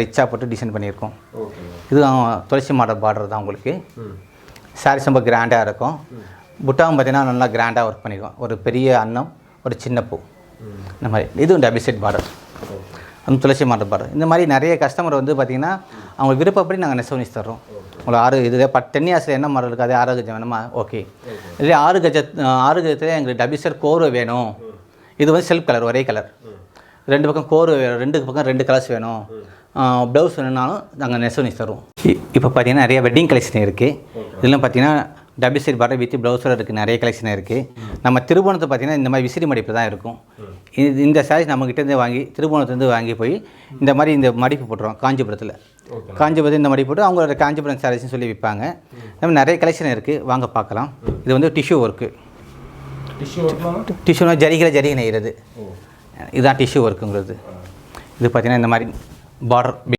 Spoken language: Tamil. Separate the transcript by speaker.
Speaker 1: ரிச்சாக போட்டு டிசைன் பண்ணியிருக்கோம். இது துளசி மாடல் பார்டர் தான் உங்களுக்கு. சாரீஸ் ரொம்ப கிராண்டாக இருக்கும். புட்டாவும் பார்த்தீங்கன்னா நல்லா கிராண்டாக ஒர்க் பண்ணியிருக்கோம். ஒரு பெரிய அன்னம், ஒரு சின்ன பூ, இந்த மாதிரி. இதுவும் டபுள் செட் பார்டர், அந்த துளசி மாடல் பார்டர். இந்த மாதிரி நிறைய கஸ்டமர் வந்து பார்த்திங்கன்னா அவங்க விருப்பப்படி நாங்கள் நெசவு நெசி தர்றோம். உங்களுக்கு 6 இது 10 ஆசில் என்ன மாடல் இருக்காது, 6 கஜம் வேணுமா, ஓகே. இல்லை 6 கஜத்தில் எங்களுக்கு டபுள் செட் கோர்வை வேணும். இது வந்து செல்ஃப் கலர், ஒரே கலர். 2 பக்கம் கோர்வை வேணும், 2 பக்கம் 2 கலர்ஸ் வேணும். ப்ளவுஸ் வேணும்னாலும் நாங்கள் நெசவு நெசி தருவோம். இப்போ பார்த்தீங்கன்னா நிறைய வெட்டிங் கலெக்ஷன் இருக்குது. இதெல்லாம் பார்த்தீங்கன்னா டபுள் சைட் பார்டர் வித் ப்ளவுஸோட இருக்குது. நிறைய கலெக்ஷன் இருக்குது. நம்ம திருவோணத்தை பார்த்தீங்கன்னா இந்த மாதிரி விசிறி மடிப்பு தான் இருக்கும். இந்த சாரீஸ் நம்மக்கிட்டேருந்து வாங்கி திருவோணத்துலேருந்து வாங்கி போய் இந்த மாதிரி இந்த மடிப்பு போட்டுருவோம். காஞ்சிபுரத்தில் இந்த மடிப்பு போட்டு அவங்களோட காஞ்சிபுரம் சாரீஸ்னு சொல்லி விற்பாங்க. நம்ம நிறைய கலெக்ஷன் இருக்குது, வாங்க பார்க்கலாம். இது வந்து டிஷ்யூ ஒர்க்கு. டிஷ்யூனா ஜரிகை நெய்கிறது, இதுதான் டிஷ்யூ ஒர்க்குங்கிறது. இது பார்த்தீங்கன்னா இந்த மாதிரி பார்டர்